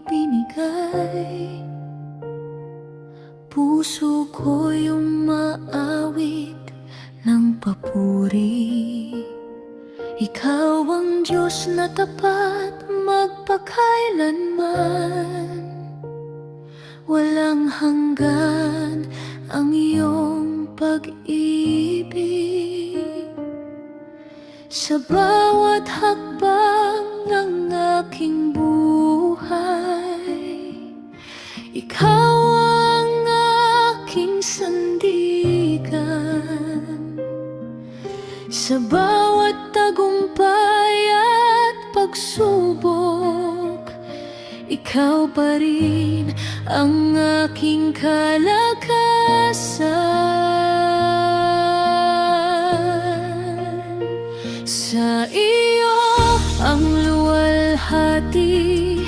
binigay. Puso ko yung maawit ng papuri. Ikaw ang Diyos na tapat magpakailanman. Walang hanggan ang iyong pag-ibig. Sa bawat hakbang ng aking buhay, ikaw ang aking sandigan. Sa bawat tagumpay at pagsubok, ikaw pa rin ang aking kalakasan. Sa iyo ang luwalhati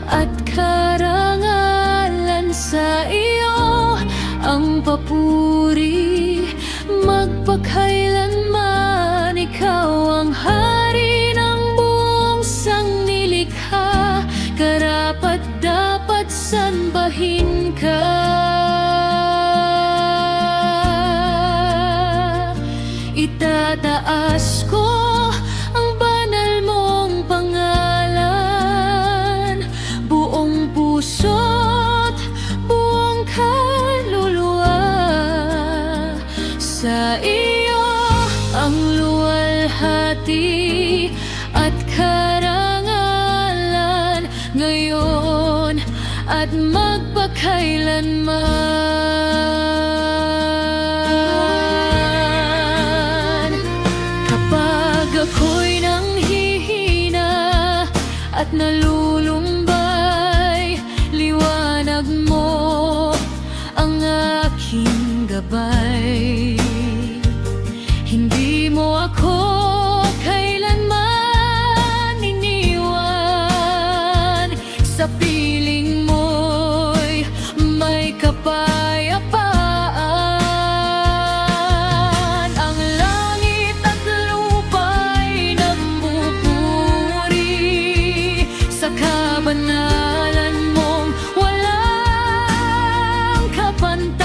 at karangalan, sa iyo ang papuri magpakailanman. Ikaw ang hari ng buong sangnilikha, karapat-dapat sambahin ka. Itataas ko ang banal mong pangalan, buong puso't buong kaluluwa. Sa iyo ang luwalhati at karangalan, ngayon at magpakailanman. Kapag ako'y nanghihina at nalulumbay, liwanag mo ang aking gabay. Hindi mo ako kailanman iniwan, sa piling mo'y may kapayapaan. Ang langit at lupa'y nagpupuri sa kabanalan mong walang kapantay.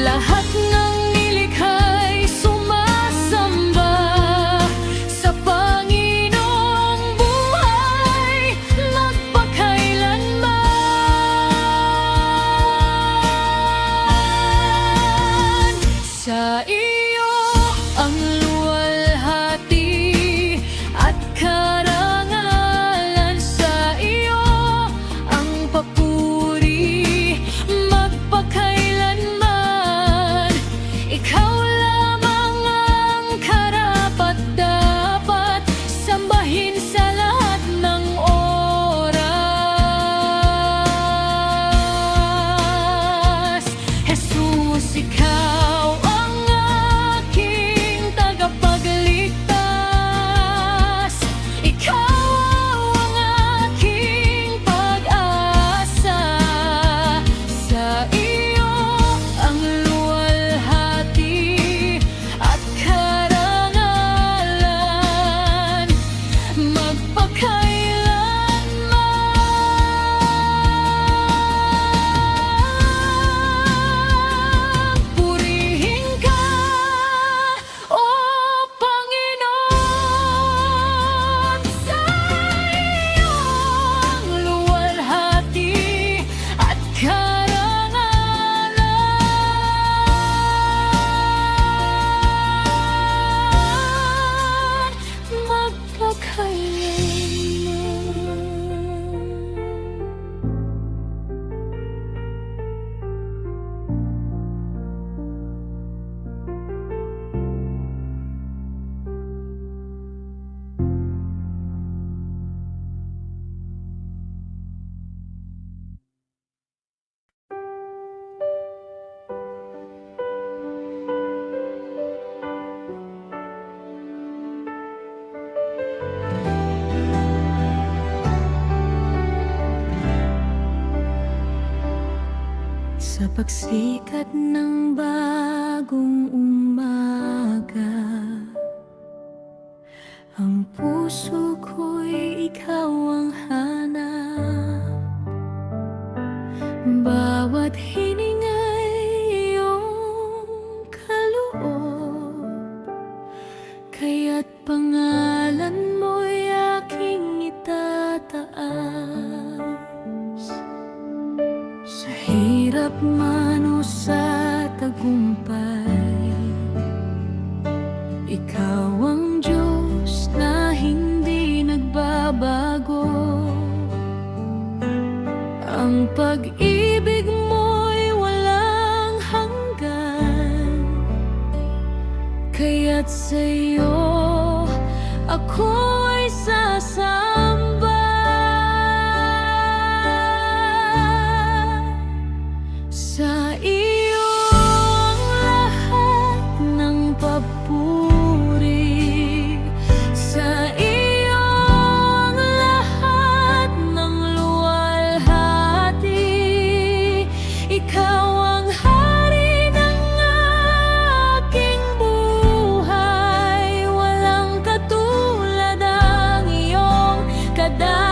Lahat ng nilikha'y sumasamba sa Panginoong buhay magpakailanman. Sa iyo ang luwalhati at karangalan, sa iyo ang papuri magpakailanman. Ikaw lamang ang karapat-dapat sambahin sa lahat ng oras. Jesus, ikaw ang aking tagapagligtas. Ikaw ang aking pag-asa. Sa iyo ang luwalhati at karangalan magpakailanman. Purihin ka, O Panginoon. Sa iyong luwalhati at karangalan Sa pagsikat ng bagong umaga, ang puso puso ko'y ikaw ang hanap. Bawat hininga'y iyong kaloob, kaya't pangalan mo'y aking itataas. Sa hirap man o sa tagumpay, ikaw ang Diyos na hindi nagbabago. Ang pag-ibig mo'y walang hanggan, kaya't sa'yo ako'y sasamba. Sa iyo ang lahat ng papuri, sa iyo ang lahat ng luwalhati. Ikaw ang hari ng aking buhay, walang katulad ang iyong kadakilaan.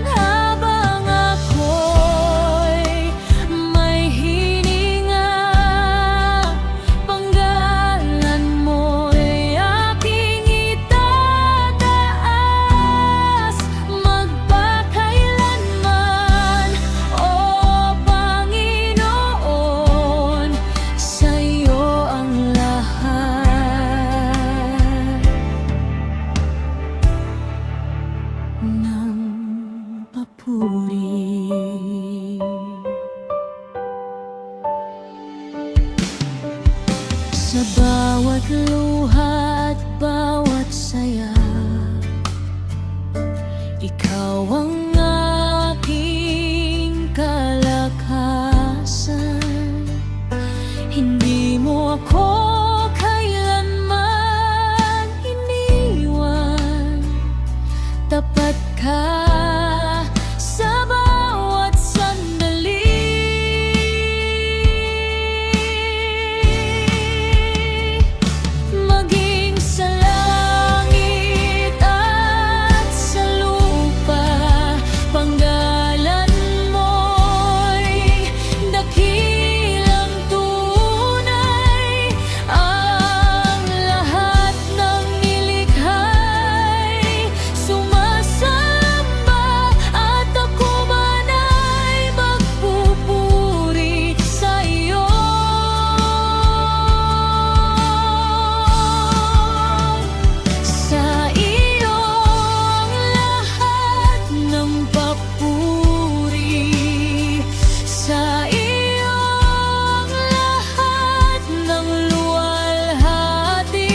Habang ako'y may hininga, panggalan mo'y aking itataas. Magpakailanman, O Panginoon, sa'yo ang lahat ng papuri. Sa bawat luha at bawat saya, ikaw ang aking kalakasan. Hindi mo ako kailanman iniwan, tapat ka sa bawat sandali. Maging sa langit at sa lupa, panggalan mo'y dakilang tunay. Ang lahat ng nilikha'y sumasamba, at ako man ay magpupuri sa iyo. Sa iyo ang lahat ng papuri, sa iyo ang lahat ng luwalhati.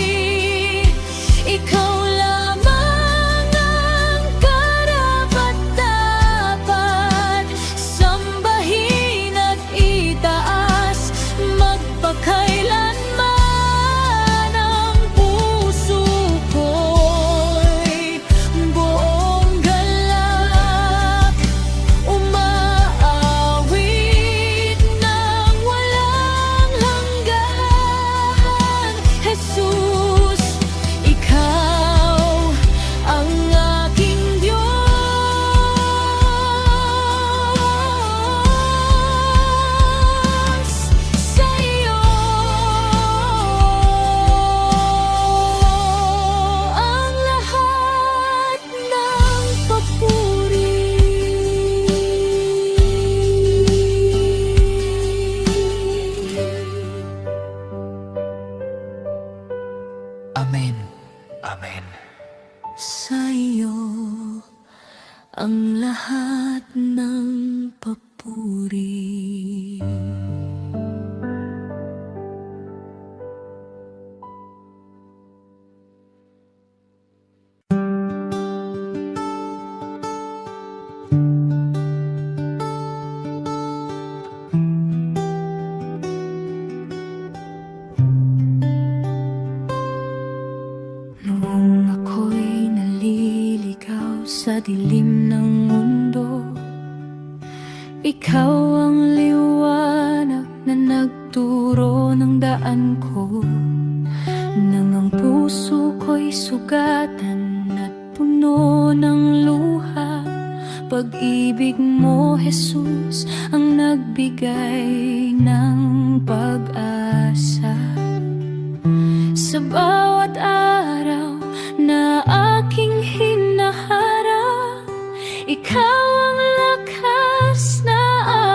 Ikaw lamang ang karapat-dapat sambahin at itaas. Magpakailanman ang puso ko'y buong galak, umaawit ng walang hanggan. Jesus, ikaw ang aking Diyos. Sa iyo ang lahat ng papuri. Amen. Amen. Sa iyo ang lahat ng papuri. Noong ako'y naliligaw sa dilim ng mundo, ikaw ang liwanag na nagturo ng daan ko. Nang ang puso sugatan at puno ng luha. Pag-ibig mo, Jesus, ang nagbigay ng pag-asa. Sa bawat araw na aking hinaharap, ikaw ang lakas na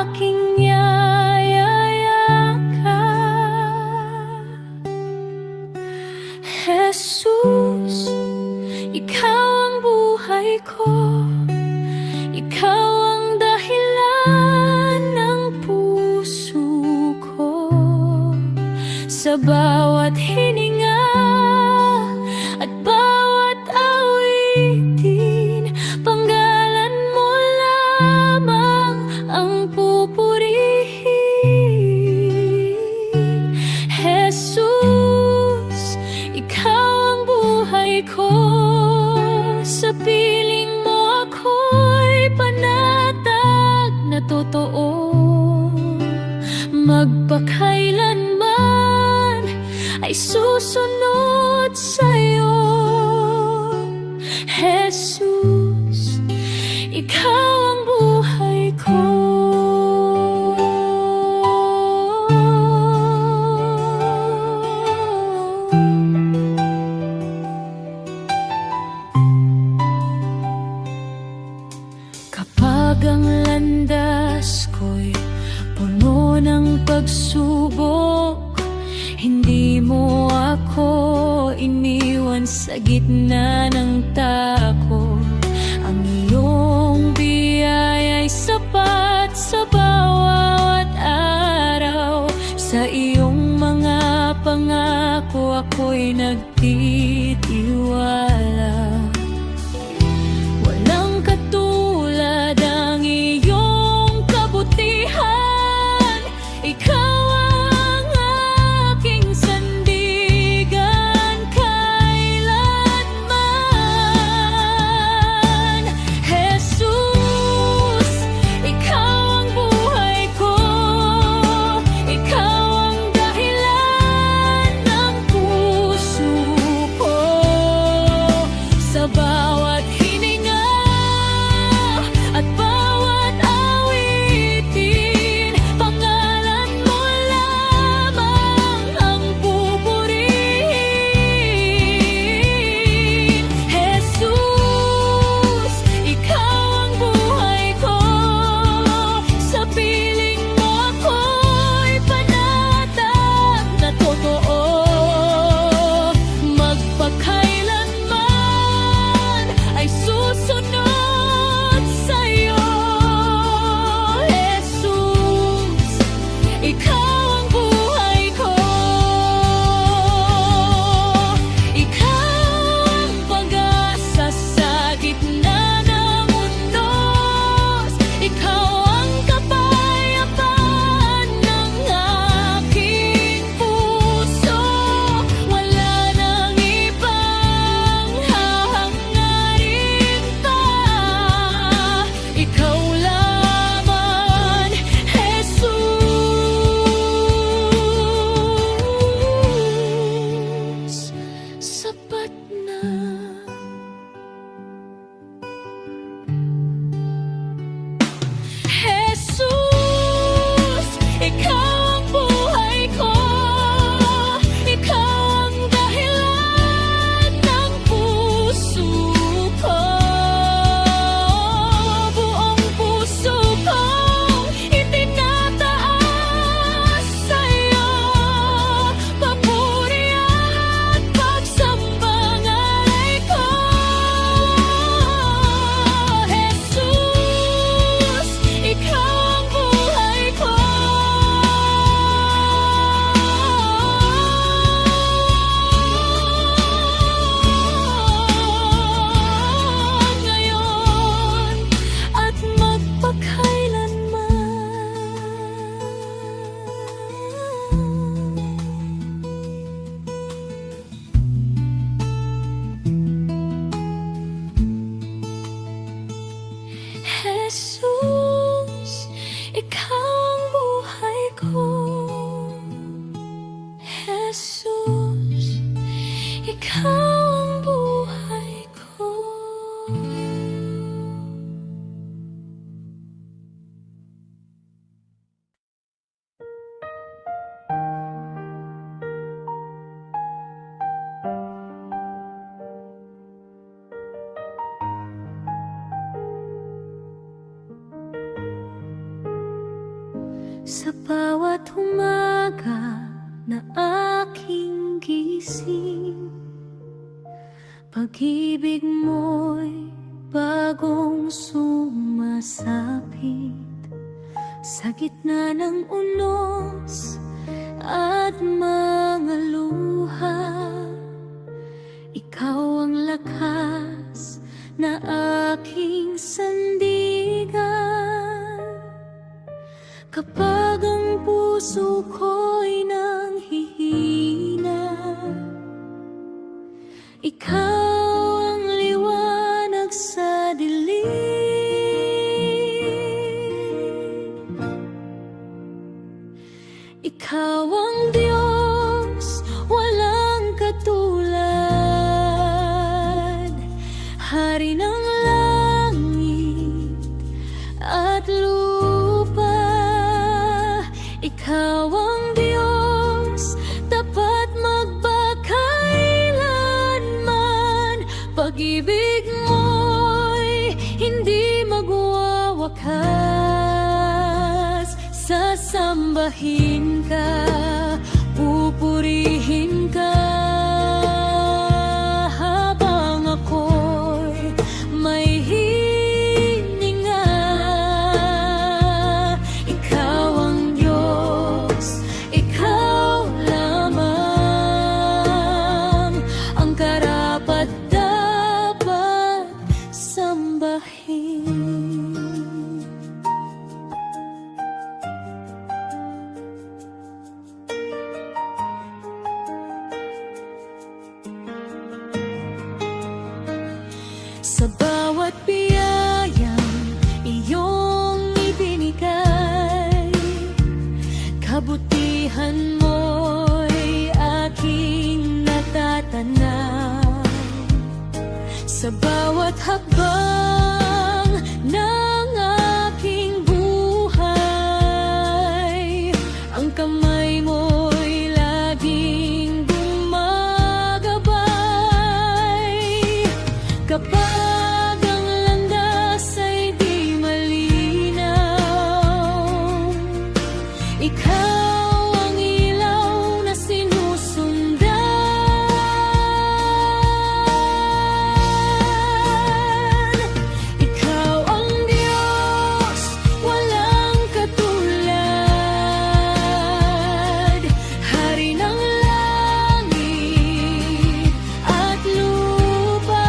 aking yayayakap. Jesus, ikaw ang buhay ko, ikaw ang dahilan ng puso ko. Sa bawat hininga at bawat awitin, panggalan mo lamang ang pupurihin. Jesus, ikaw ang buhay ko, sa piling mo ako'y panatag na totoo. Magpakailanman ay susunod sa'yo. Jesus, ikaw ang buhay ko. Kapag ang landas ko'y puno ng pagsubok, hindi mo ako iniwan sa gitna ng takot. Ang iyong biyaya'y sapat sa bawat araw. Sa iyong mga pangako ako'y nagtitiwala. Walang katulad ang iyong kabutihan. Ikaw ang aking sandigan kailanman. Jesus, ikaw ang buhay ko, ikaw ang dahilan ng puso ko. Sa bawat hininga at bawat awitin, pangalan mo lamang ang pupurihin. Jesus, ikaw ang buhay ko, sa piling mo ako'y panatag na totoo. Magpakailanman ay susunod sa'yo. Jesus, ikaw ang buhay ko, ikaw ang pag-asa sa gitna ng mundos. Ikaw ang kapayapaan ng aking puso. Wala nang ibang hahangarin pa, ikaw lamang, Jesus. Sapat na. Jesus, ikaw ang buhay ko, ikaw ang dahilan ng puso ko. Buong puso kong itinataas sa'yo, papuri at pagsambang alay ko. Jesus, ikaw ang buhay ko. Ngayon at magpakailanman. Jesus, ikaw ang buhay ko. Jesus, ikaw ang buhay Sa bawat umaga na aking gising, pag-ibig mo'y bagong sumasapit. Sa gitna ng unos at mga luha, ikaw ang lakas na aking sandigan. Kapag ang puso ko'y nanghihina, ikaw ang liwanag sa dilim. Ikaw ang Diyos, walang katulad, Hari ng langit at lupa. Ikaw ang Diyos, tapat magpakailanman. Pag-ibig mo'y hindi magwawakas. Sasambahin ka, pupurihin ka, habang ako'y may hininga. Ikaw ang Diyos, ikaw lamang ang karapat-dapat sambahin. Sa bawat biyayang iyong ibinigay, kabutihan mo'y aking natatanaw. Sa bawat hakbang ng aking buhay, ang kamay mo'y laging gumagabay. Kapag ang landas ay di malinaw, ikaw ang ilaw na sinusundan. Ikaw ang Diyos, walang katulad, Hari ng langit at lupa.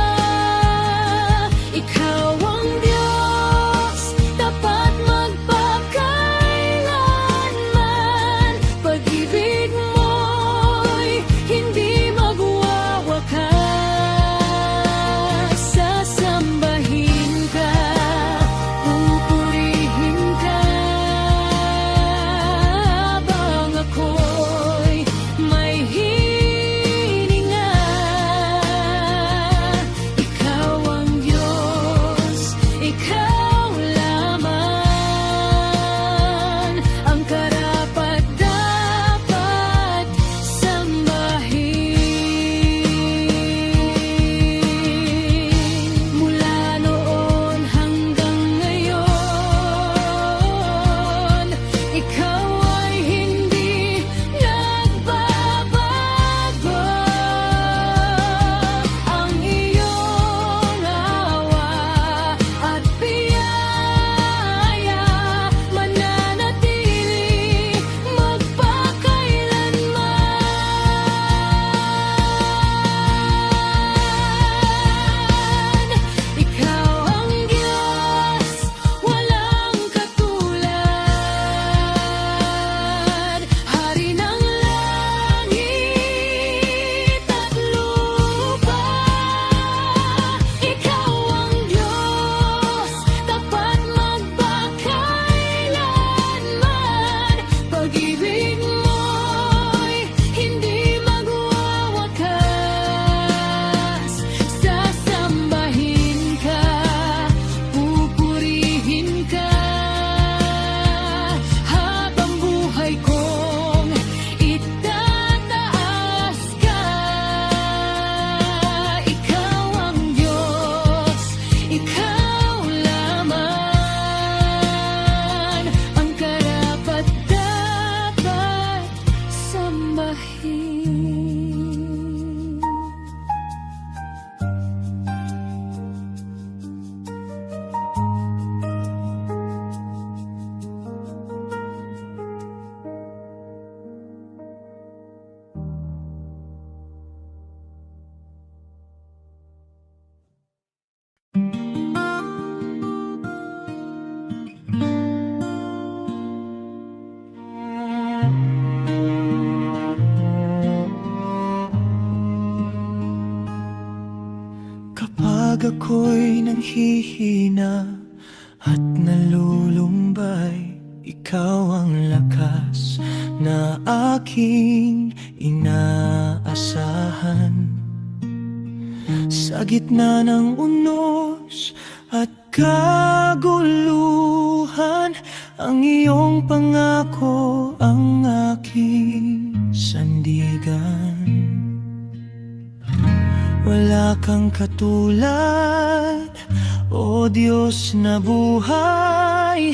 Kapag ako'y nanghihina at nalulumbay, ikaw ang lakas na aking inaasahan. Sa gitna ng unos at kaguluhan, ang iyong pangako ang aking sandigan. Wala kang katulad, O Diyos na buhay.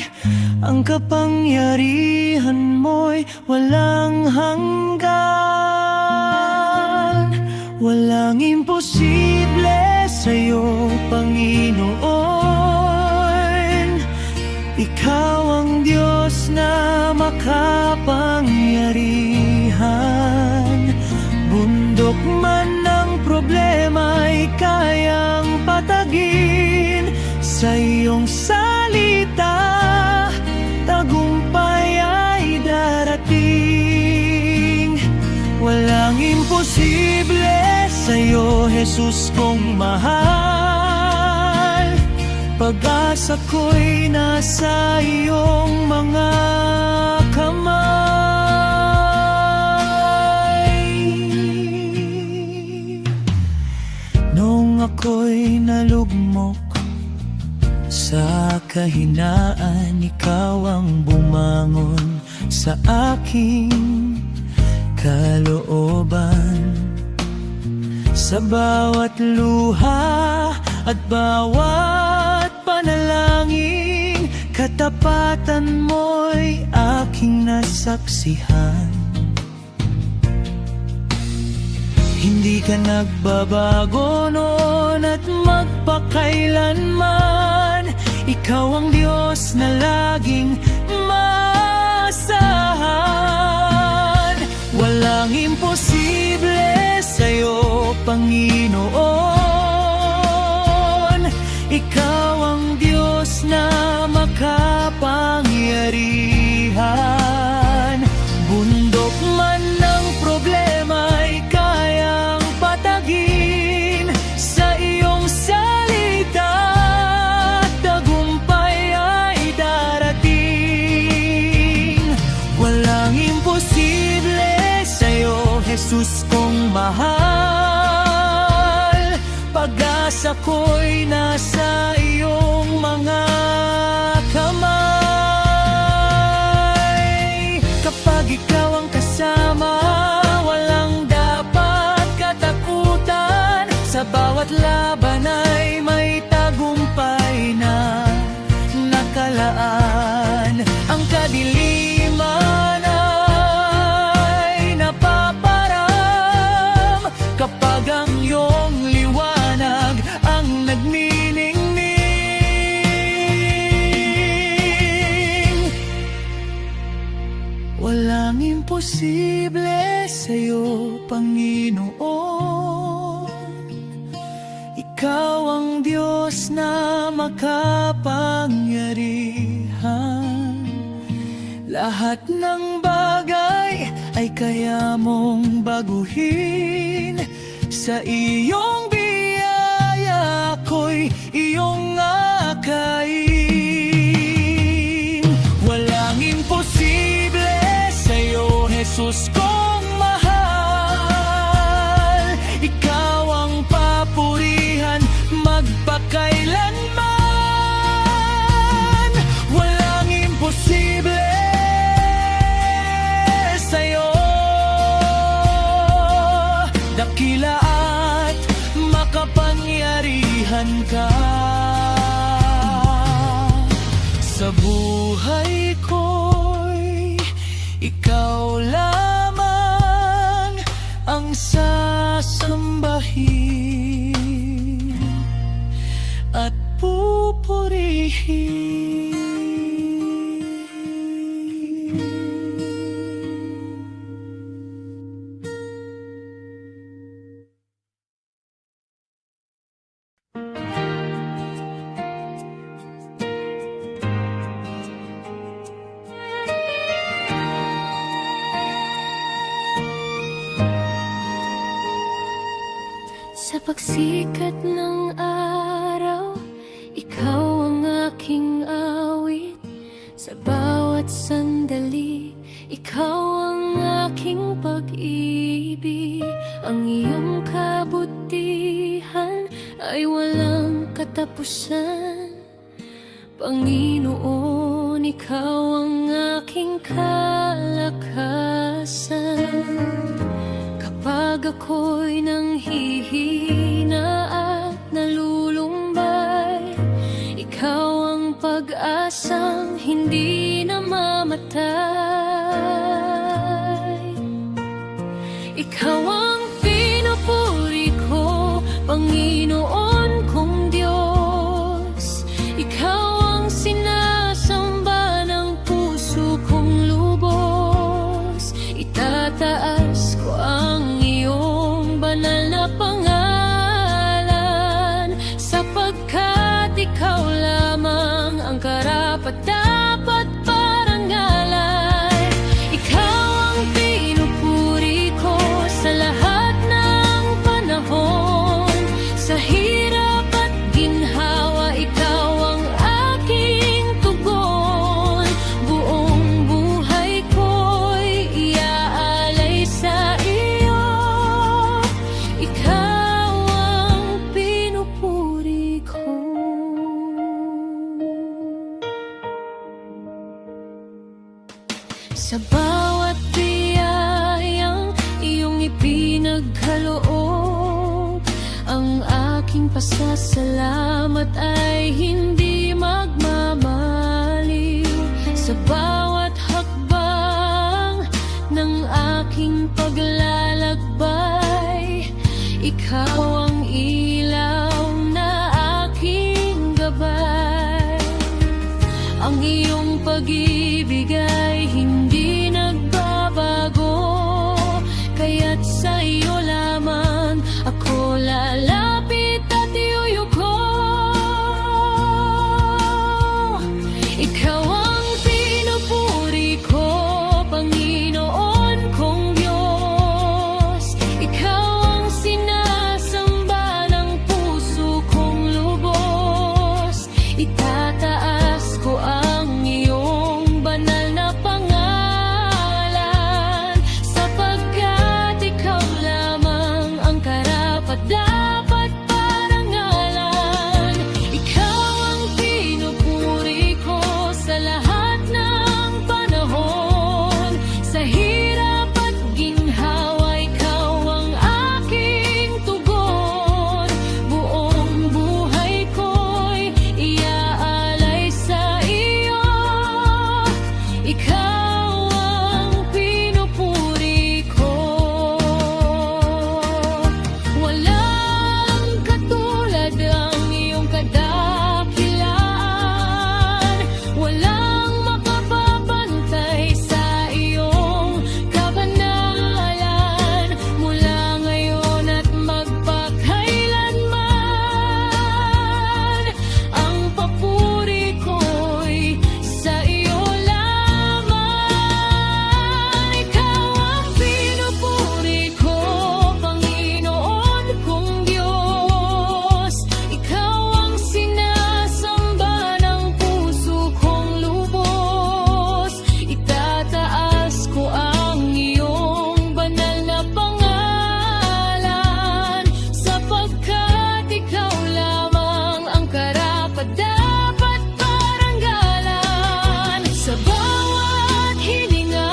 Ang kapangyarihan mo'y walang hanggan. Walang imposible sa'yo, Panginoon. Ikaw ang Diyos na makapangyarihan. Bundok man ng problema'y kayang patagin. Sa iyong salita, tagumpay ay darating. Walang imposible sa'yo, Jesus kong mahal. Pag-asa ko'y nasa iyong mga kamay. Nung ako'y nalugmok sa kahinaan, ikaw ang bumangon sa aking kalooban. Sa bawat luha at bawat panalangin, katapatan mo'y aking nasaksihan. Hindi ka nagbabago noon at magpakailanman. Ikaw ang Diyos na laging maasahan. Walang imposible sa'yo, Panginoon. Ikaw ang Diyos na makapangyarihan. Bundok man ng problema'y kayang patagin. Sa iyong salita, tagumpay ay darating. Walang imposible sa'yo, Jesus kong mahal. Pag-asa ko'y nasa iyong mga kamay. Kapag ikaw ang kasama, walang dapat katakutan. Sa bawat laban ay may tagumpay na nakalaan. Ang kadiliman ay napaparam kapag ang iyong liwanag ang nagniningning. Walang imposible sa'yo, Panginoon. Ikaw ang Diyos na makapangyarihan. Lahat ng bagay ay kaya mong baguhin. Sa iyong biyaya ko'y iyong akayin. Walang imposible sa'yo, Jesus kong mahal. Ikaw ang papurihan magpakailanman. Walang imposible sa'yo. Dakila at makapangyarihan ka. Sa buhay ko'y ikaw lamang ang sasambahin at pupurihin. Sa pagsikat ng walang katapusan. Panginoon, Ikaw ang aking kalakasan. Kapag ako'y nanghihina at nalulumbay, Ikaw ang pag-asang hindi namamatay. Ikaw ang pinupuri ko, Panginoon kong Diyos. Ikaw ang sinasamba ng puso kong lubos. Itataas ko ang iyong banal na pangalan, sapagkat ikaw lamang ang karapat-dapat parangalan. Ikaw ang pinupuri ko sa lahat ng panahon. Sa hirap at ginhawa, ikaw ang aking tugon. Buong buhay ko'y iaalay sa iyo. Ikaw ang pinupuri ko. Sa bawat biyayang iyong ipinagkaloob, ang aking pasasalamat ay hindi magmamaliw. Sa bawat hakbang ng aking paglalakbay, ikaw ang ilaw na aking gabay. Ang iyong pag-ibig ay hindi nagbabago, kaya't sa iyo lamang ako lalapit at iyuyuko. Ikaw ang pinupuri ko, Panginoon kong Diyos. Ikaw ang sinasamba ng puso kong lubos. Itataas ko ang iyong banal na pangalan, sapagkat ikaw lamang ang karapat-dapat parangalan. Ikaw ang pinupuri ko sa lahat ng panahon. Sa hirap at ginhawa, ikaw ang aking tugon. Buong buhay ko'y iaalay sa iyo. Ikaw ang pinupuri ko. Walang katulad ang iyong kadakilaan. Walang makapapantay sa iyong kabanalan. Mula ngayon at magpakailanman, ang papuri ko'y sa iyo lamang. Ikaw ang pinupuri ko, Panginoon kong Diyos. Ikaw ang sinasamba ng puso kong lubos. Itataas ko ang iyong banal na pangalan, sapagkat ikaw lamang ang karapat-dapat parangalan. Sa bawat hininga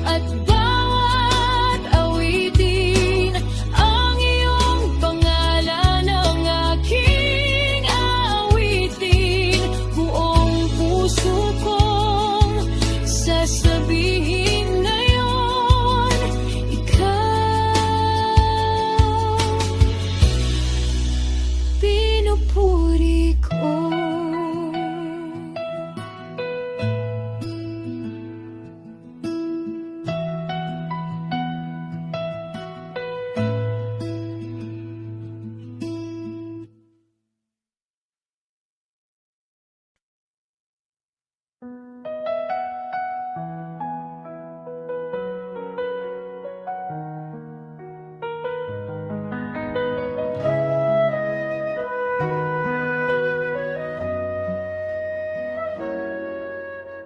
at bawat awitin, ang iyong pangalan ang aking aawitin. Buong puso kong sasabihin ngayon, ikaw pinupuri ko.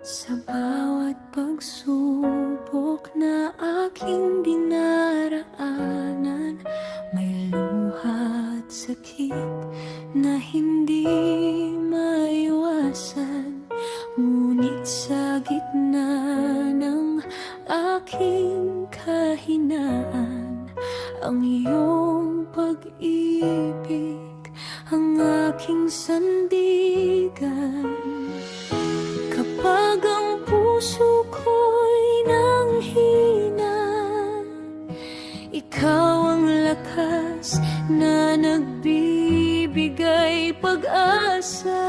Sa bawat pagsubok na aking dinaraanan, may luha at sakit na hindi maiwasan. Ngunit sa gitna ng aking kahinaan, ang iyong pag-ibig ang aking sandigan. Kapag ang puso ko'y nanghina, ikaw ang lakas na nagbibigay pag-asa.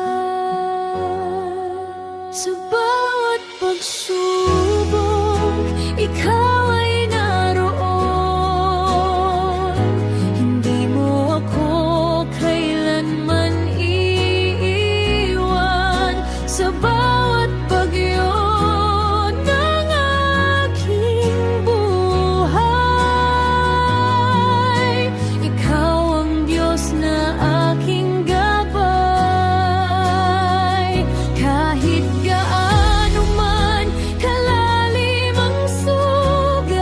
Sa bawat pagsubok, ikaw ay naroon. Hindi mo ako kailanman iiwan. Sa bawat bagyo ng aking buhay, ikaw ang Diyos na aking gabay. Kahit gaano man kalalim ang sugat,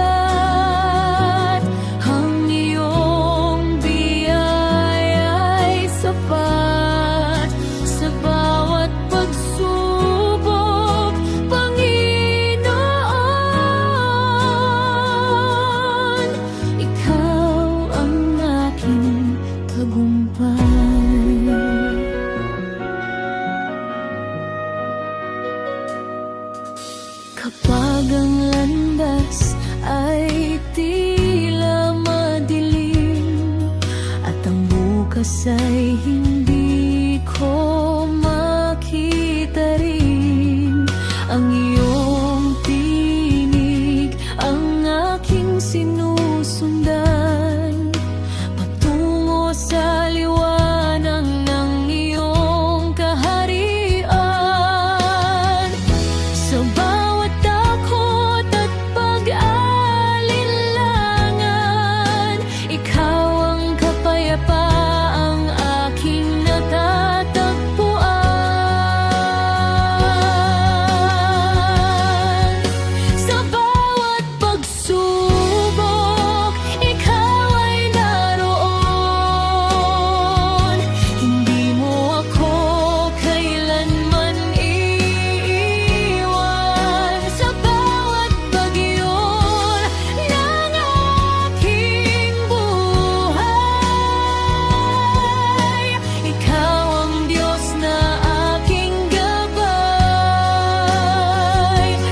ang iyong biyaya'y sapat. Sa bawat pagsubok, Panginoon, ikaw ang aking tagumpay. Kapag ang landas ay tila madilim at ang bukas ay hindi ko makita rin, ang iyong tinig ang aking sinusundan patungo sa liwanag ng iyong kaharian. Sa bawat takot at pag-alinlangan, ikaw ang kapayapaang aking natatagpuan. Sa bawat pagsubok, ikaw ay naroon. Hindi mo ako kailanman iiwan. Sa bawat bagyo ng aking buhay, ikaw ang Diyos na aking gabay.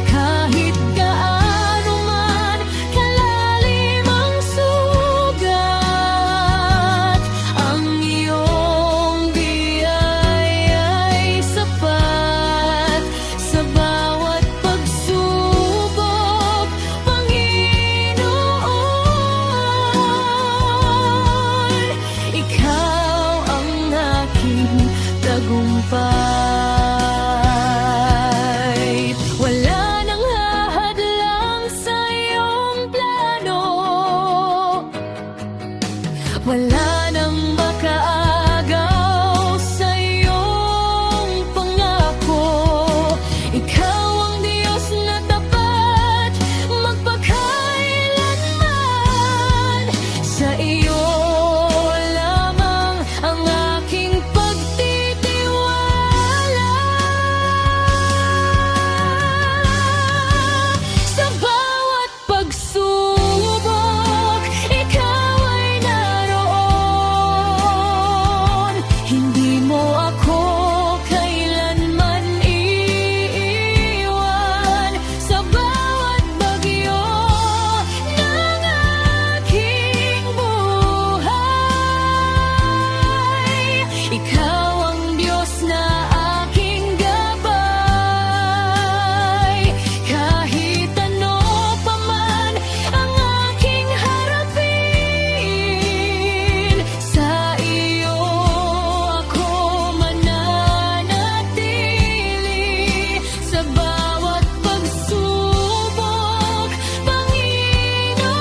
Kahit gaano man kalalim ang sugat, ang iyong biyaya'y sapat. Sa bawat pagsubok, Panginoon, ikaw ang aking tagumpay. Wala nang hahadlang sa iyong plano, wala nang makaagaw sa iyong pangako. Ikaw ang Diyos na tapat magpakailanman. Sa iyo lamang ang aking pagtitiwala. Sa bawat pagsubok, ikaw ay naroon. Hindi mo ako kailanman iiwan. Sa bawat bagyo ng aking buhay, ikaw ang Diyos na aking gabay. Kahit ano pa man ang aking harapin, sa iyo ako mananatili. Sa bawat pagsubok, Panginoon,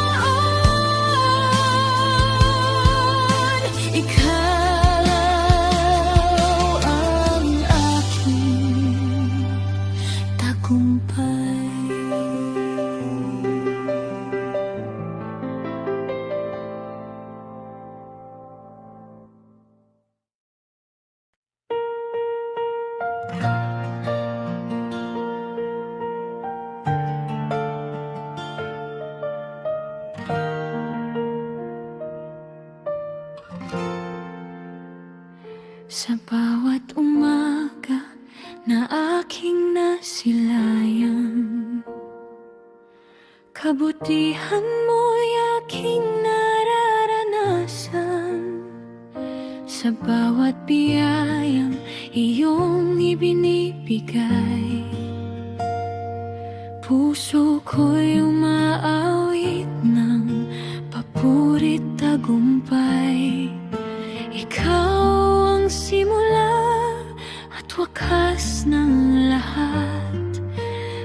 ikaw Sa bawat umaga na aking nasilayan, kabutihan mo'y aking nararanasan. Sa bawat biyayang iyong ibinibigay, puso ko'y umaawit ng papurit tagumpay. Ikaw ang simula at wakas ng lahat.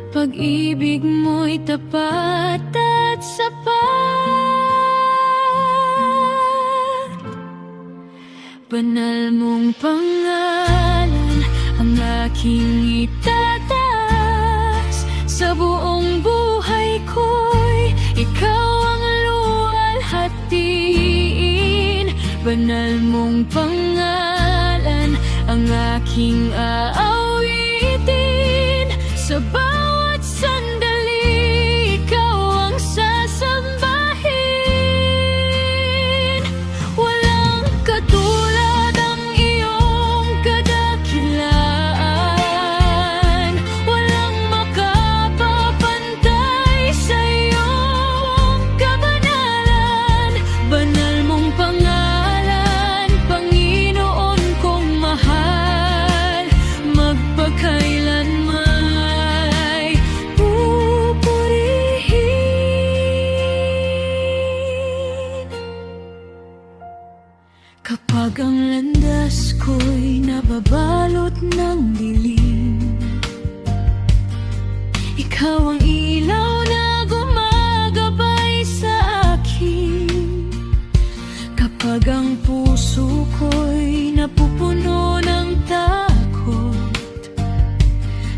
Pag-ibig mo'y tapat at sapat. Banal mong pangalan ang aking itataas. Sa buong buhay ko'y ikaw ang luwalhatiin. Banal mong pangalan ang aking aawitin. Sa bawat sandali, ikaw ang sasambahin. Walang katulad ang iyong kadakilaan. Walang makapapantay sa iyong kabanalan. Banal mong pangalan, Panginoon kong mahal, magpakailanman kapag ang landas ko'y nababalot ng dilim. Ikaw ang ilaw na gumagabay sa akin. Kapag ang puso ko'y napupuno ng takot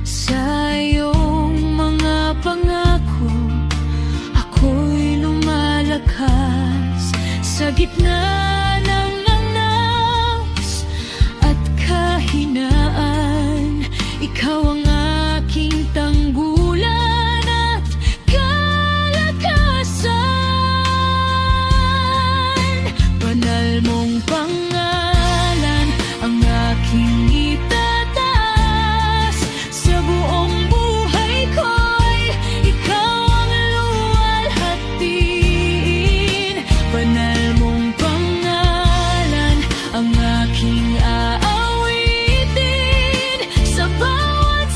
sa iyong mga pangako, ako'y lumalakas sa gitna ng kahinaan. Ikaw ang aking tanggulan at kalakasan. Banal mong pangalan ang aking itataas. Sa buong buhay ko'y ikaw ang luwalhatiin. Banal mong pangalan ang aking aawitin. Sa bawat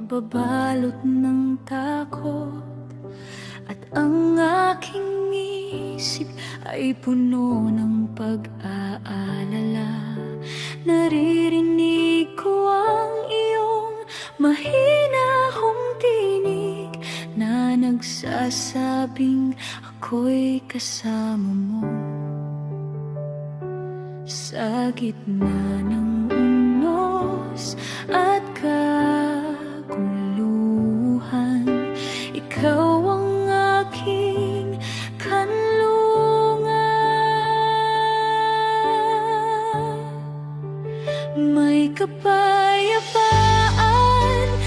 nababalot ng takot, at ang aking isip ay puno ng pag-aalala. Naririnig ko ang iyong mahinahong tinig na nagsasabing ako'y kasama mo. Sa gitna ng unos at kaguluhan, ikaw ang aking kanlungan. May kapayapaan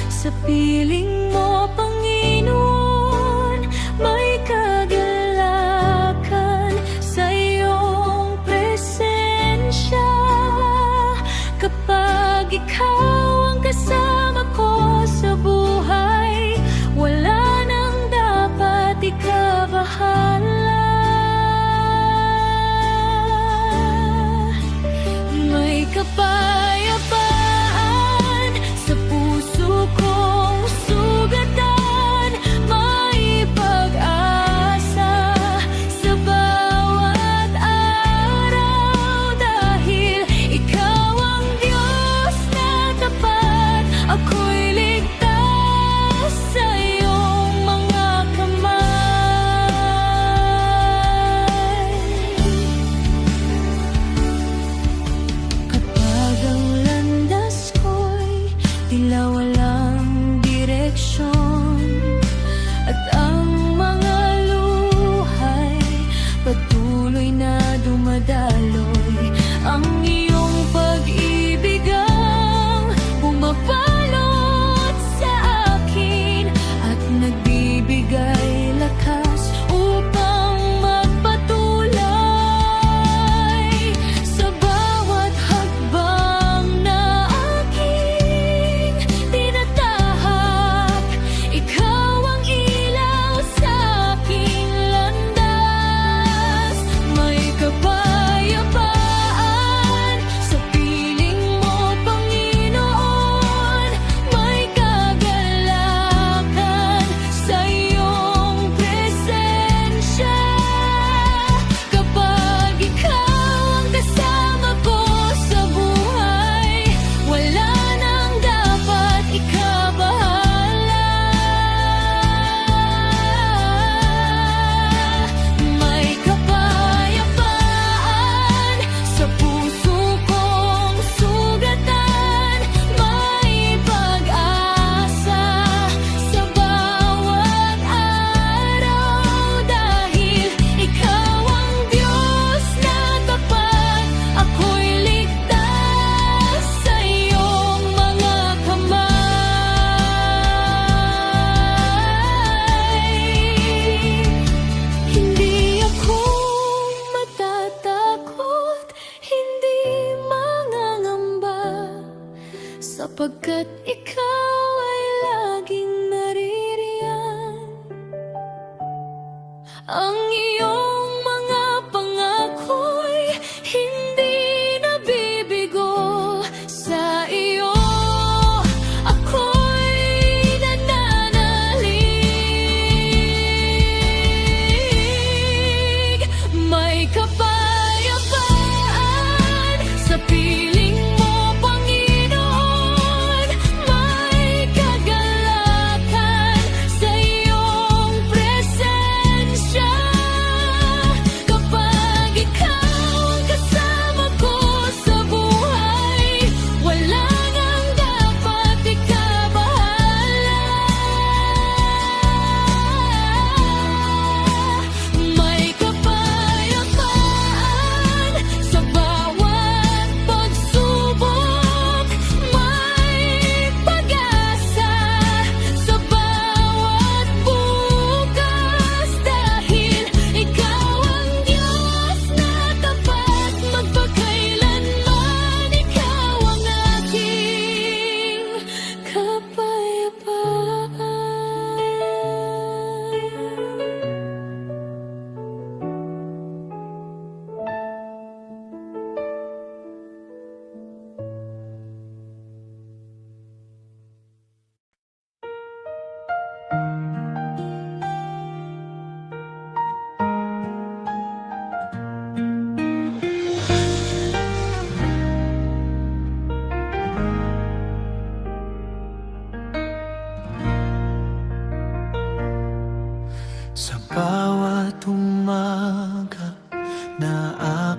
sa piling mo, Panginoon. May kagalakan sa iyong presensya. Kapag ikaw ang kasama ko sa buhay, wala nang dapat ikabahala. May kapayapaan sa puso kong sugatan. May pag-asa sa bawat araw, dahil ikaw ang Diyos na tapat. Ako'y ligtas sa iyong mga kamay. Kapag ang landas ko'y tila walang direksyon, at ang mga luhay patuloy na dumadaloy, ang iyong pag-ibig ang bumapalot sa akin at nagbibigay lakas upang magpatuloy sa bawat hakbang na aking tinatahak. Ikaw ang ilaw sa aking landas. May kapayapaan sa piling mo, Panginoon. May kagalakan sa iyong presensya. Kapag ikaw ang kasama ko sa buhay, wala nang dapat ikabahala. May kapayapaan sa puso kong sugatan. May pag-asa sa bawat araw, dahil ikaw ang Diyos na tapat. Ako'y ligtas sa iyong mga kamay. Hindi ako matatakot, hindi mangangamba, sapagkat ikaw ay laging naririyan. Ang iyong mga pangako'y hindi nabibigo. Sa iyo ako'y nananalig. May kapayapaan sa piling mo, Panginoon. May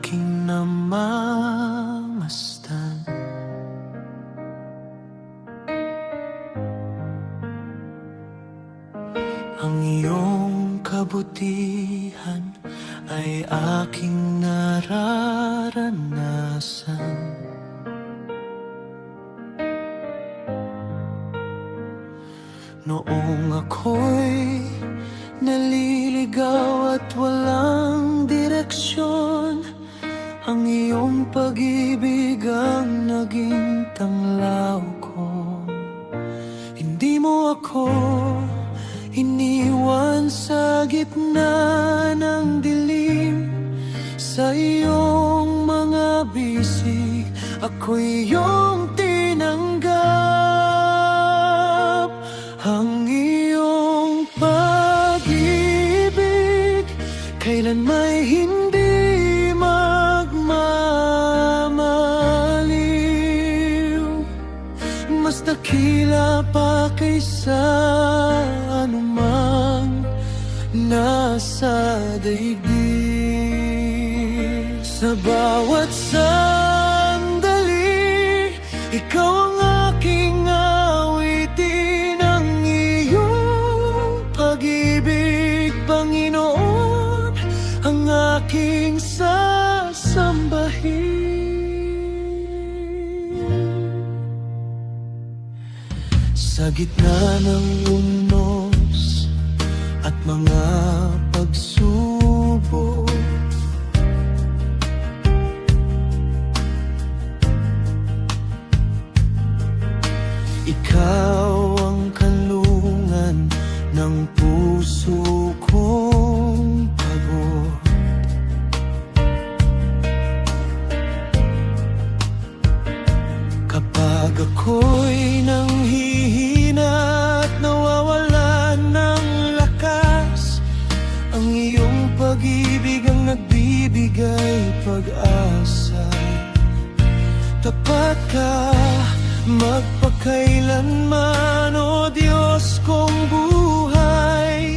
aking namamastan. Ang iyong kabutihan ay aking nararanasan. Noong ako'y naliligaw at walang direksyon, ang iyong pag-ibig ang naging tanglaw ko. Hindi mo ako iniwan sa gitna ng dilim. Sa iyong mga bisig, ako'y iyong tinanggap. Ang iyong pag-ibig kailan may hindi magmamaliw. Mas dakila pa kaysa anumang nasa daigdig. Sa bawat sandali, ikaw ang aking awitin. Ang iyong pag-ibig, Panginoon, ang aking sasambahin. Sa gitna ng unos at mga pagsubok, ikaw ang kanlungan ng puso kong pagod. Kapag ako'y nanghihina at nawawalan ng lakas, ang iyong pag-ibig ang nagbibigay pag-asa. Tapat ka magpakailanman, o Diyos kong buhay.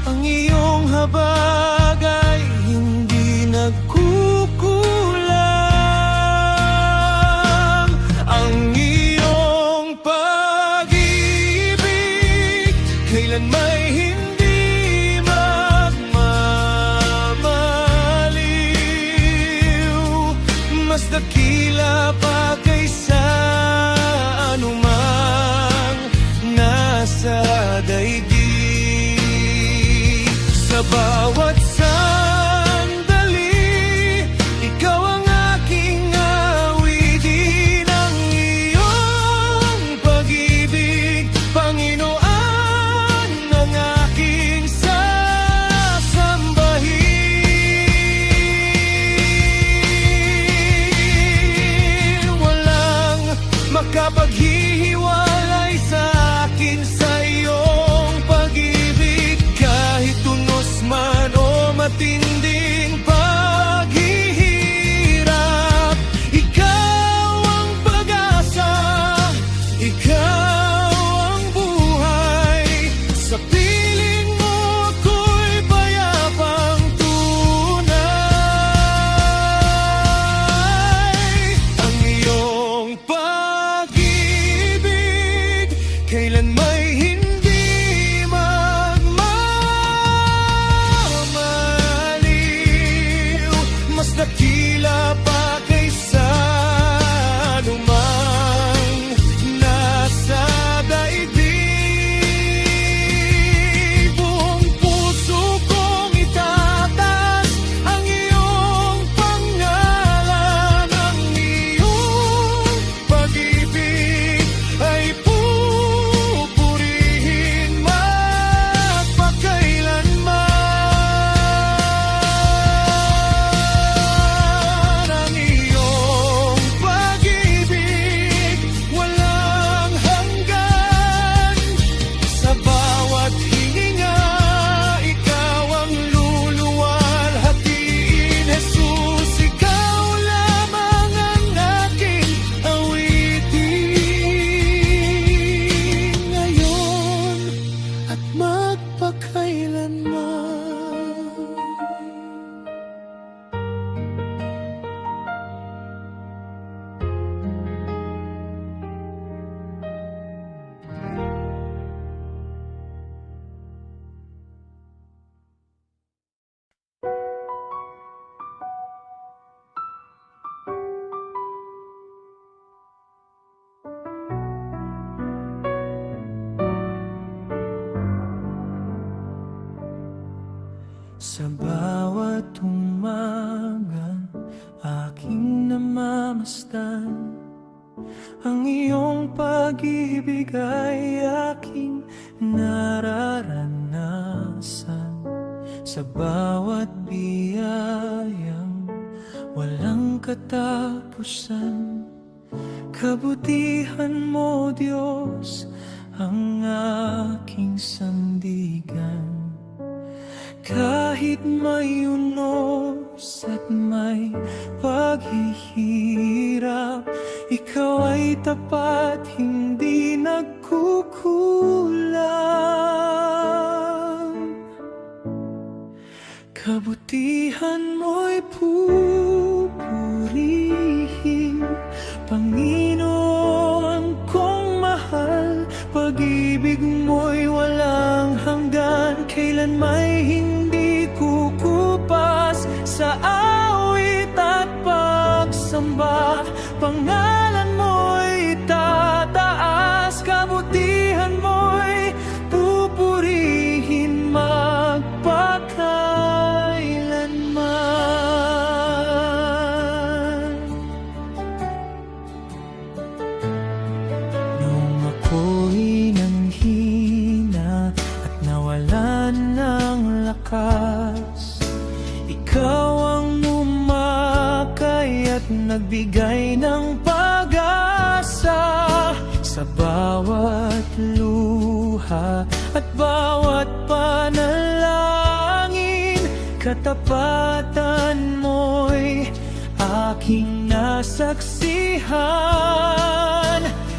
Ang iyong habag ay hindi nagkukulang. Ang iyong pag-ibig kailan may hindi magmamaliw. Mas dakila pa kaysa anumang nasa daigdig. Sa bawat sandali, ikaw ang aking awitin. Ang iyong pag-ibig, Panginoon, ang aking sasambahin. Walang makapaghihiwalay sa akin sa iyong pag-ibig. Kahit tunos man o matinding paghihirap, ikaw ang pag-asa, ikaw ang buhay. Sa piling mo ako'y payapang tunay. Ang iyong pag-ibig kailan may hindi magmamaliw. Mas dakila pa kaysa anumang nasa daigdig. Buong puso kong itataas ang iyong pangalan. Ang iyong pag-ibig ay pupurihin magpakailanman. Ang Sa bawat umagang aking namamasdan, ang iyong pag-ibig ay aking nararanasan. Sa bawat biyayang walang katapusan, kabutihan mo, Diyos, ang aking sandigan. Kahit may unos at may paghihirap, ikaw ay tapat, hindi nagkukulang. Kabutihan mo'y pupurihin, Panginoon kong mahal. Pag-ibig mo'y walang hanggan, kailan may hindi kukupas. Sa awit at pagsamba, pangalan mo'y itataas. Kabutihan mo'y pupurihin magpakailanman. Nung ako'y nanghina at nawalan ng lakas, ikaw ang umakay at nagbigay ng pag-asa. Sa bawat luha at bawat panalangin, katapatan mo'y aking nasaksihan.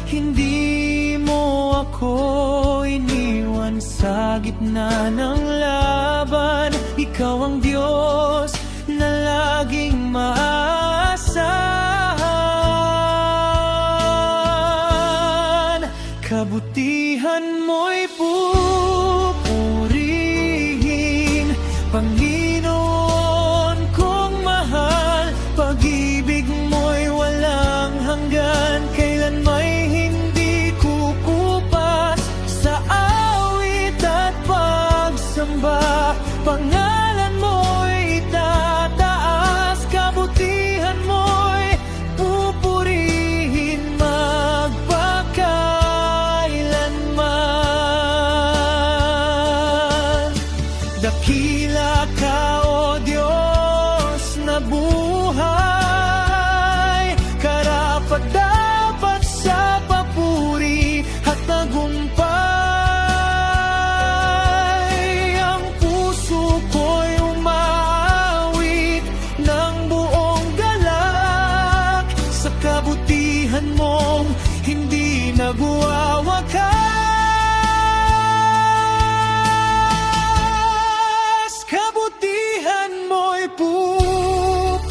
Hindi mo ako iniwan sa gitna ng laban. Ikaw ang Diyos na laging maasahan. Kabutihan mo'y pupurihin, Panginoon kong mahal. Pag-ibig mo'y walang hanggan, kailan may hindi kukupas. Sa awit at pagsamba, pangalan mo'y itataas. Kabutihan mo'y pupurihin magpakailanman. Dakila ka, O Diyos, na buhay, karapat-dapat sa papuri at tagumpay. Ang puso ko'y umawit ng buong galak sa kabutihan mong hindi nagwawakas. Kabutihan mo'y pupurihin,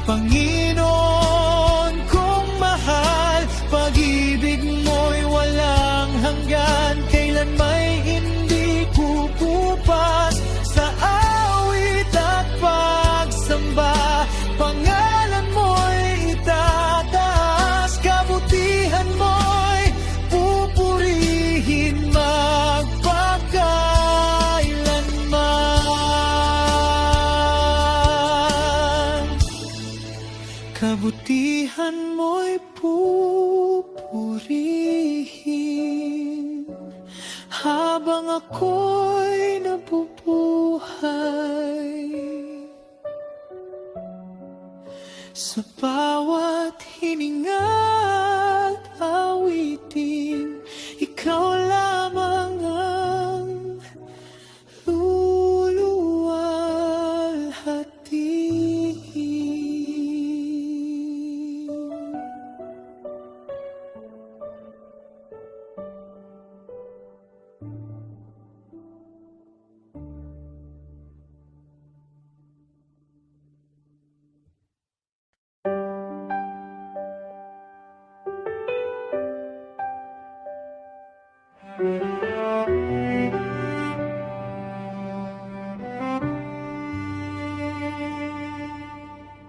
Panginoon kong mahal. Pag-ibig mo'y walang hanggan, kailan may hindi kukupas. Sa awit at pagsamba, pangalan mo'y itataas. Kabutihan mo'y pupurihin magpakailanman. Kabutihan mo'y pupurihin habang ako'y nabubuhay. Sa bawat hininga't awitin, ikaw lamang ang luluwalhatiin.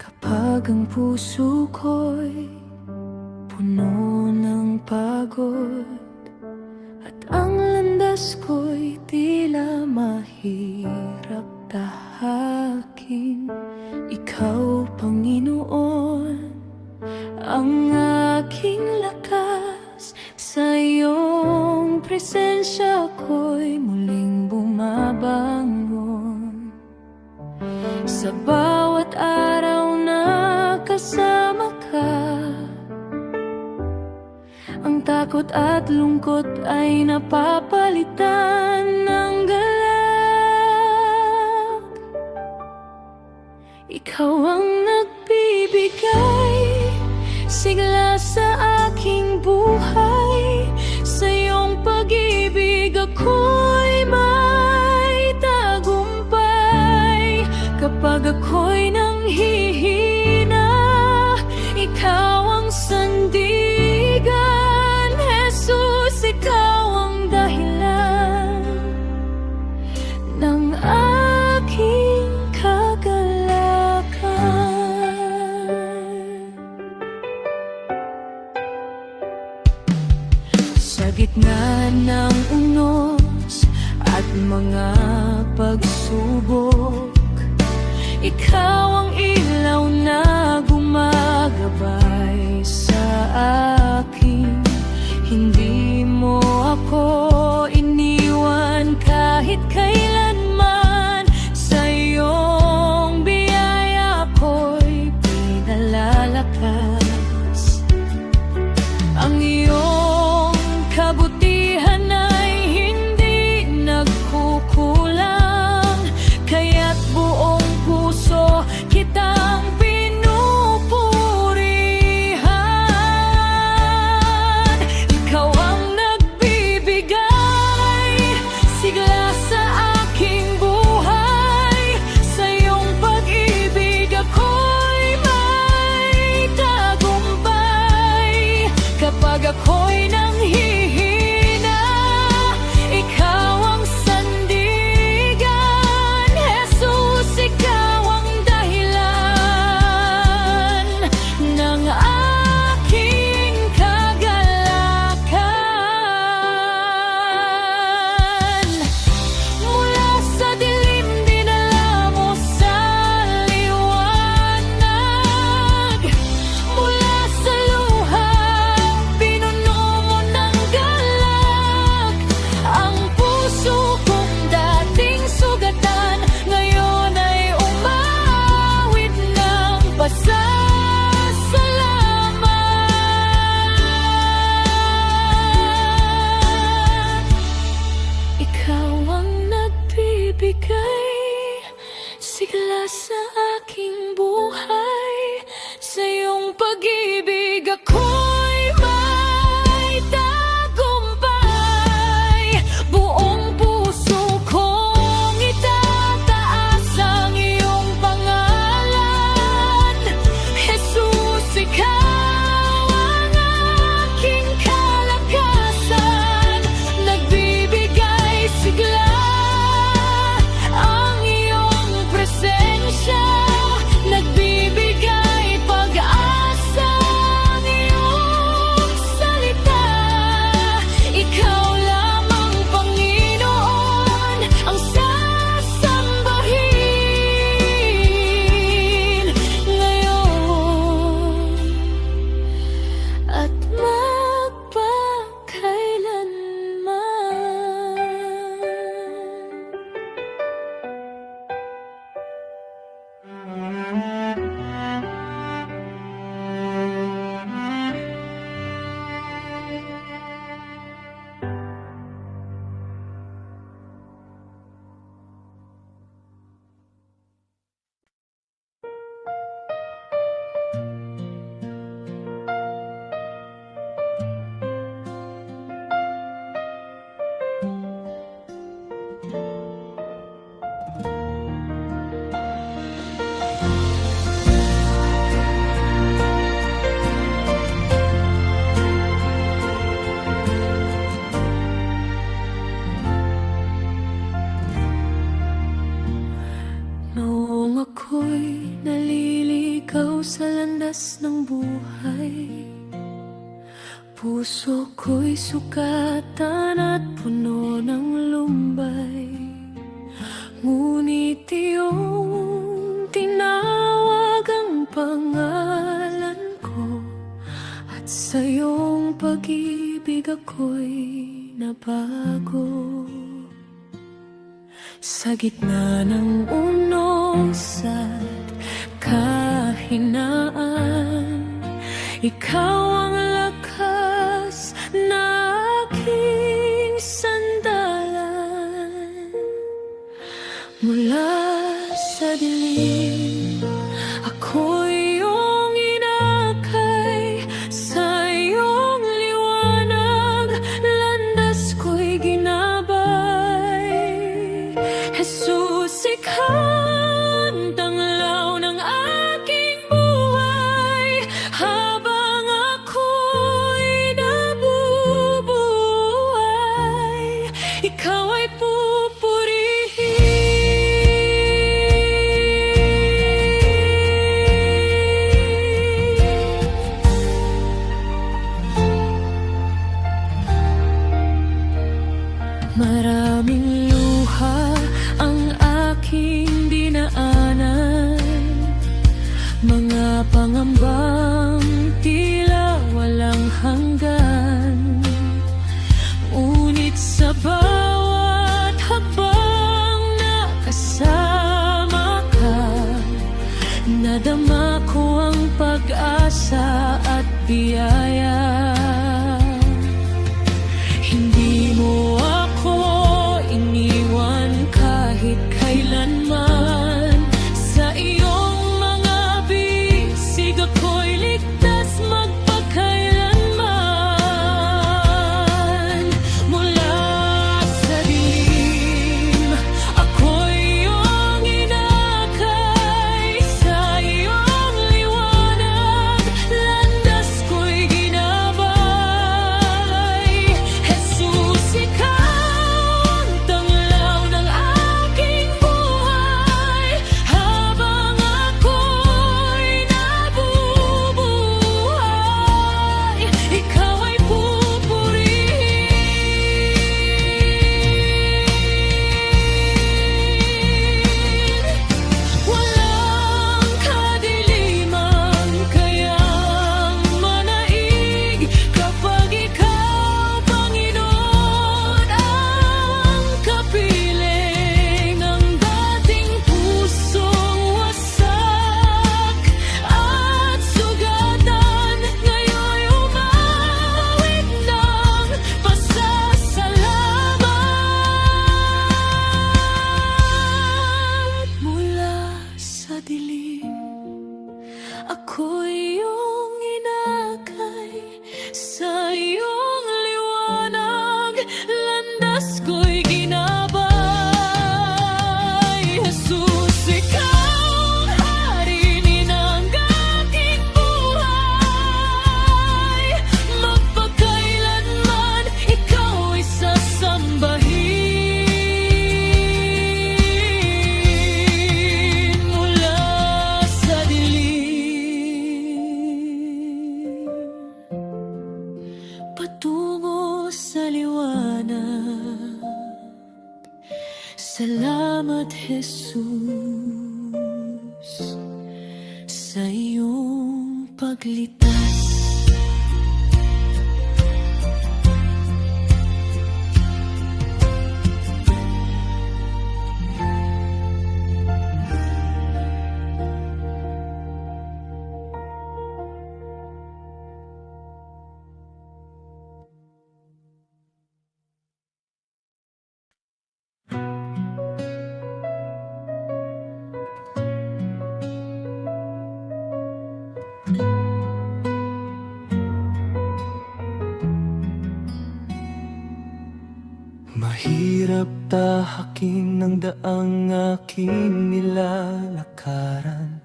Kapag ang puso ko'y puno ng pagod at ang landas oras ko'y tila mahirap tahakin. Ikaw, Panginoon, ang aking lakas. Sa iyong presensya ko'y muling bumabangon. Sa bawat araw na kasama ka, ang takot at lungkot ay napapalitan ng galak. Ikaw ang nagbibigay sigla sa aking buhay. Sa iyong pag-ibig ako'y may tagumpay. Kapag ako'y nanghihina, ikaw ang sandigan. Jesus, ikaw ang dahilan ng aking kagalakan. Sa gitna ng unos at mga pagsubok, ikaw ang ilaw na gumagabay sa akin. Hindi mo ako iniwan kahit kailanman. Sa iyong biyaya ko'y pinalalakas. Ang iyong kabutihan ay hindi nagkukulang, kaya't buong puso kitang pinupurihan. Ikaw ang nagbibigay sigla sa aking buhay. Sa iyong pag-ibig ako'y may tagumpay. Kapag ako'y nanghihina, ikaw ang sandigan. Jesus, ikaw ang dahilan ng aking kagalakan. Mula sa dilim dinala mo sa liwanag. Mula sa luha pinuno mo ng galak. Ang puso kong dating sugatan ngayon ay umawit ng pasasalamat. Ikaw ang nagbibigay sigla sa aking buhay. Sa iyong pag-ibig ako'y may tagumpay. Buong puso kong itataas ang iyong pangalan. Jesus, ikaw ang aking kalakasan. Nagbibigay sigla ang iyong presensya. Nagbibigay pag-asa ang iyong salita. Ikaw lamang, Panginoon, ang sasambahin ngayon at puso ko'y sukatan at puno ng lumbay. Ngunit iyong tinawag ang pangalan ko, at sa iyong pag-ibig ako'y nabago. Sa gitna ng unos at kahinaan, ikaw ang lakas na aking sandalan. Mula sa dilim, ako'y iyong inakay. Sa iyong liwanag, landas ko'y ginabay. Jesus, ikaw ang tanglaw ng aking buhay. Habang ako'y nabubuhay, ikaw ay pupurihin. Maraming luha ang aking dinaanan, mga pangambang tila walang hanggan. Ngunit sa bawat hakbang na kasama ka, nadama ko ang pag-asa at biyaya. Hindi mo ako iniwan kahit kailanman. Sa iyong mga bisig ako'y ligtas magpakailanman. Mula sa dilim, ako'y iyong inakay. Sa iyong liwanag, landas ko'y ginabay. Jesus, ikaw ang tanglaw ng aking buhay. Habang ako'y nabubuhay, ikaw ay pupurihin. Walang kadiliman kayang manaig kapag ikaw, Panginoon, ang kapiling ng dating pusong wasak at sugatan. Ngayon'y umawit ng pasasalamat. Mula sa dilim, ako'y iyong inakay. Sa iyong liwanag, landas ko'y ginabay. Jesus, ikaw ang hari ng aking buhay. Magpakailanman, ikaw ay sasambahin. Mula sa dilim, patungo sa liwanag. Salamat, Jesus, sa iyong paglitas. Mahirap tahakin ng daang aking nilalakaran.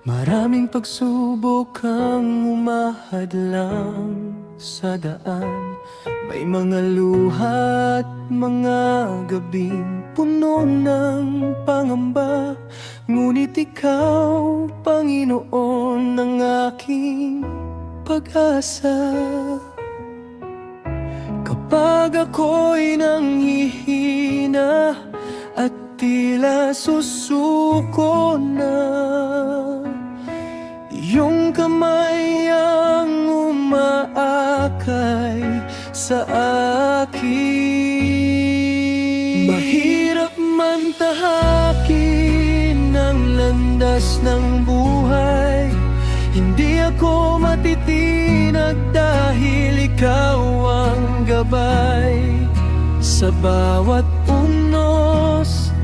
Maraming pagsubok ang umahadlang sa daan. May mga luha at mga gabing puno ng pangamba. Ngunit ikaw, Panginoon, ang aking pag-asa. Kapag ako'y nanghihina at tila susuko na, iyong kamay ang umaakay sa akin. Mahirap man tahakin ang landas ng buhay, hindi ako matitinag dahil ikaw ang gabay. Sa bawat unos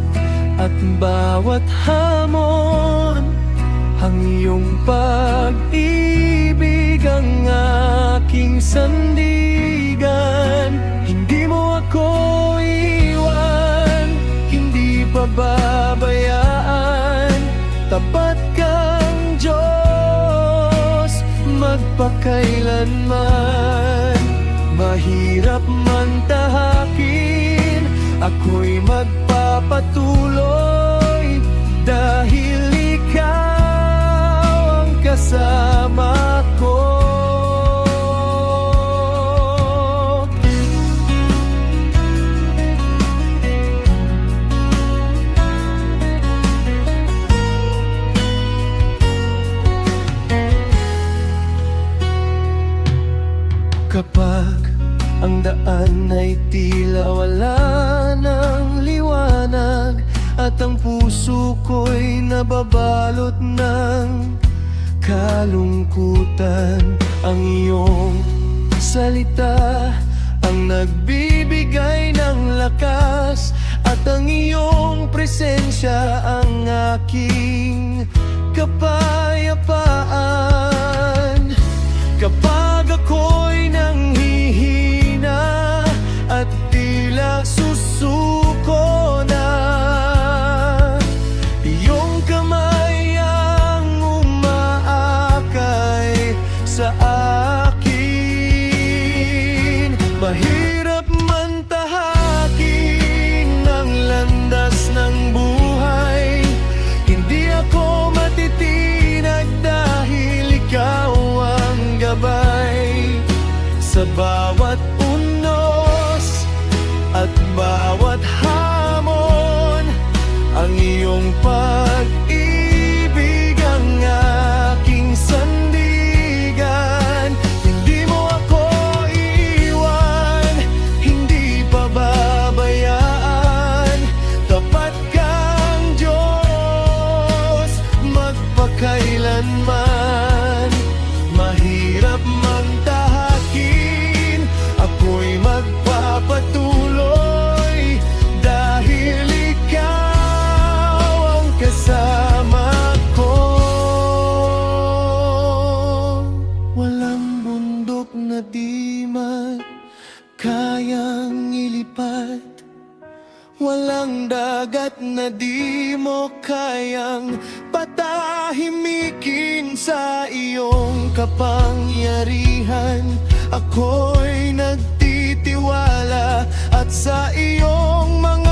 at bawat hamon, ang iyong pag-ibig ang aking sandigan. Hindi mo ako iwan, hindi pababayaan. Tapat kang Diyos, magpakailanman. Mahirap man tahakin, ako'y magpapatuloy dahil ikaw ang kasama ko. Kapag ang daan ay tila wala ng liwanag at ang puso ko'y nababalot ng kalungkutan, ang iyong salita ang nagbibigay ng lakas at ang iyong presensya ang aking kapayapaan. Kapag ako'y nanghihina at tila susuko na, iyong kamay ang umaakay sa akin. Mahirap man tahakin ang landas ng buhay, hindi ako matitinag dahil ikaw ang gabay. Sa bawat unos at bawat hamon, ang iyong pag-ibig ang aking sandigan. Hindi mo ako iwan, hindi pababayaan. Tapat kang Diyos, magpakailanman. Mahirap mang tahakin, ako'y magpapatuloy dahil ikaw ang kasama ko. Walang bundok na di kayang ilipat, walang dagat na di mo kayang patahimikin. Sa iyong kapangyarihan ako'y nagtitiwala at sa iyong mga